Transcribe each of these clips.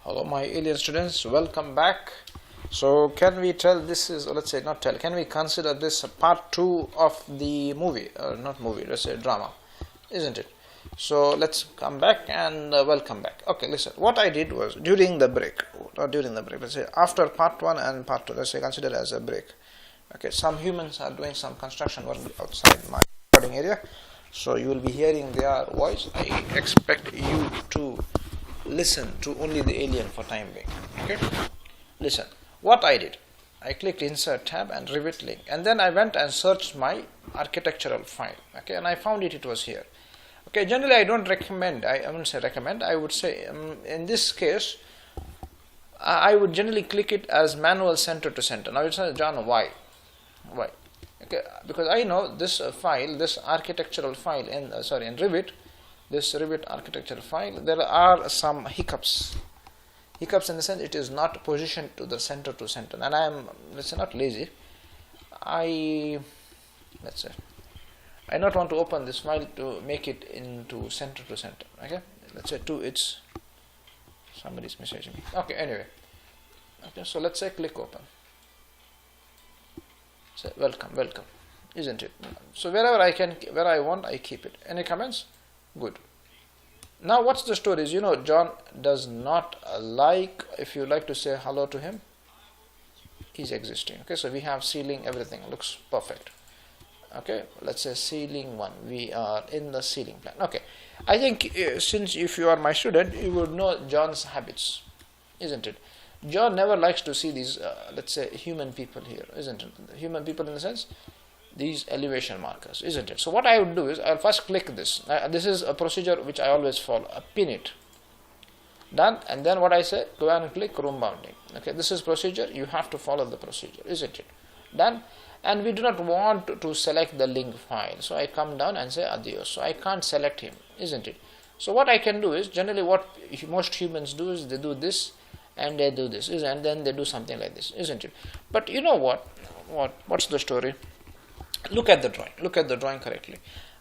Hello my alien students, welcome back. So can we tell this is, let's say not tell, can we consider this part 2 of the movie, not movie, let's say drama, isn't it? So let's come back and welcome back. Okay, listen, what I did was during the break, let's say after part 1 and part 2, let's say consider as a break. Okay, some humans are doing some construction work outside my recording area, so you will be hearing their voice. I expect you to listen to only the alien for time being. Okay, listen, what I did, I clicked insert tab and Revit link, and then I went and searched my architectural file. Okay, and I found it was here. Okay, generally I don't recommend, I wouldn't say recommend, I would say in this case I would generally click it as manual center to center. Now you say, John, why? Okay, because I know this file, this architectural file in in Revit, this Revit architectural file, there are some hiccups in the sense it is not positioned to the center to center, and I am, let's say, not lazy. I not want to open this file to make it into center to center. Okay, let's say to its, somebody's messaging me. Okay, anyway, okay, so let's say click open. Say welcome, isn't it? So wherever I want, I keep it. Any comments? Good. Now what's the story is, John does not like, if you like to say hello to him, he's existing. Okay, so we have ceiling, everything looks perfect. Okay, let's say ceiling 1, we are in the ceiling plan. Okay, I think since if you are my student, you would know John's habits, isn't it? John never likes to see these, let's say, human people here, isn't it? Human people in the sense, these elevation markers, isn't it? So what I would do is, I'll first click this. This is a procedure which I always follow, pin it. Done, and then what I say, go and click room bounding. Okay, this is procedure, you have to follow the procedure, isn't it? Done, and we do not want to select the link file. So I come down and say adios. So I can't select him, isn't it? So what I can do is, generally what most humans do is, they do this, and they do this, and then they do something like this, isn't it? But you know what's the story? Look at the drawing correctly.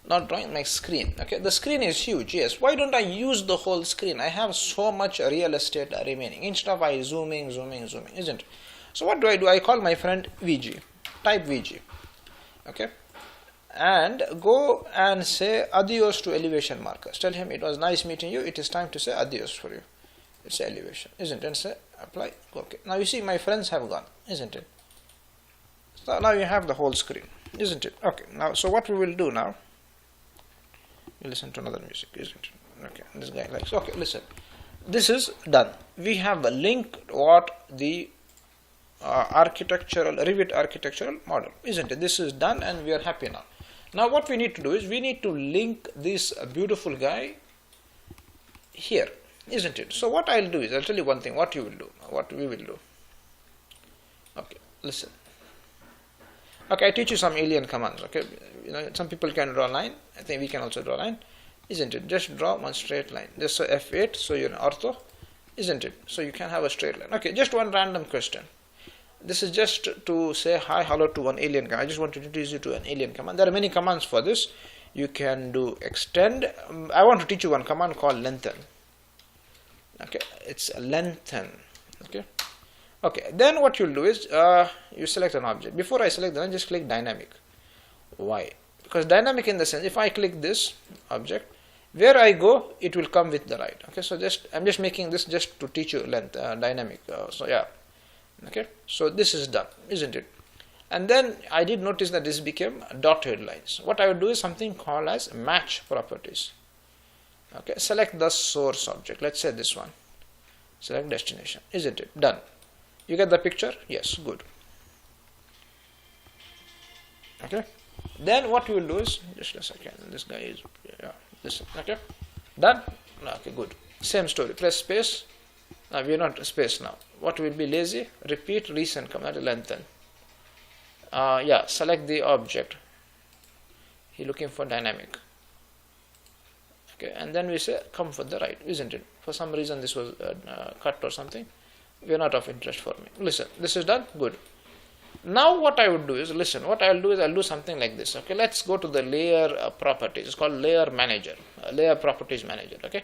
Not drawing, my screen. Okay, the screen is huge, yes. Why don't I use the whole screen? I have so much real estate remaining. Instead of I zooming, isn't it? So what do? I call my friend VG, type VG. Okay, and go and say adios to elevation markers. Tell him it was nice meeting you, it is time to say adios for you. It's elevation, isn't it? And say apply. Okay, now you see my friends have gone, isn't it? So now you have the whole screen, isn't it? Okay, now so what we will do now, we listen to another music, isn't it? Okay, this guy likes, okay, listen, this is done. We have linked what the Revit architectural model, isn't it? This is done and we are happy now. Now what we need to do is, we need to link this beautiful guy here, isn't it? So what I'll do is, I'll tell you one thing, what we will do. Okay, listen. Okay, I teach you some alien commands. Okay, some people can draw a line. I think we can also draw a line, isn't it? Just draw one straight line. Just so F8, so you're in ortho, isn't it? So you can have a straight line. Okay, just one random question. This is just to say hi, hello to one alien command. I just want to introduce you to an alien command. There are many commands for this. You can do extend. I want to teach you one command called lengthen. Okay, it's lengthen. Okay, then what you'll do is, you select an object. Before I select the line, just click dynamic. Why? Because dynamic in the sense, if I click this object, where I go, it will come with the right. Okay, so I'm just making this just to teach you length, dynamic. So yeah, okay, so this is done, isn't it? And then I did notice that this became dotted lines. What I would do is something called as match properties. Okay, select the source object. Let's say this one. Select destination, isn't it? Done. You get the picture? Yes, good. Okay, then what we will do is, just a second, this guy is, listen, okay, done. Okay, good. Same story, press space. Now we are not space now. What will be lazy? Repeat recent command, lengthen. Select the object. He looking for dynamic. Okay, and then we say come for the right, isn't it? For some reason this was cut or something. We are not of interest for me. Listen, this is done. Good. Now what I would do is, listen, what I'll do is, I'll do something like this. Okay, let's go to the layer properties. It's called layer manager, layer properties manager. Okay,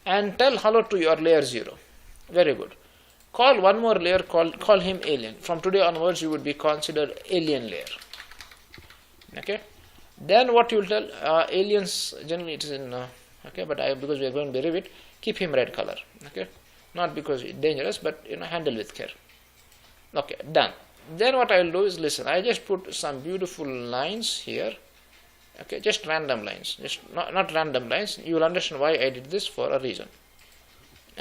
and tell hello to your layer 0. Very good. Call one more layer, call him alien. From today onwards you would be considered alien layer. Okay. Then what you will tell, aliens generally it is in okay, but because we are going to be Revit, keep him red color. Okay, not because it's dangerous, but handle with care. Okay, done. Then what I will do is, listen, I just put some beautiful lines here. Okay, just random lines, just not random lines. You will understand why I did this for a reason.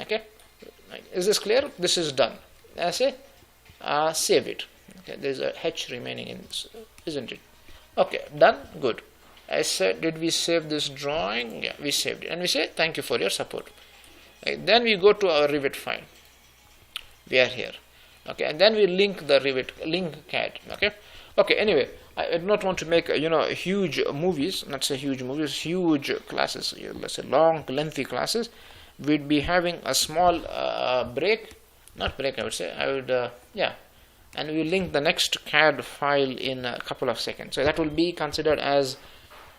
Okay, is this clear? This is done. I say save it. Okay, there is a H remaining in this, isn't it? Okay, done. Good. I said, did we save this drawing? Yeah, we saved it, and we say thank you for your support. Okay, then we go to our Revit file. We are here. Okay, and then we link the Revit link CAD. Okay. Anyway, I do not want to make huge movies. Not say huge movies, huge classes. Let's say long, lengthy classes. We'd be having a small break. Not break, I would say. And we link the next CAD file in a couple of seconds. So that will be considered as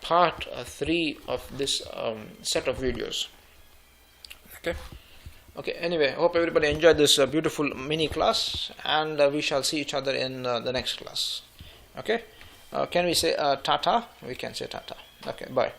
part 3 of this set of videos. Okay, anyway, hope everybody enjoyed this beautiful mini class, and we shall see each other in the next class. Okay, can we say tata? We can say tata. Okay, bye.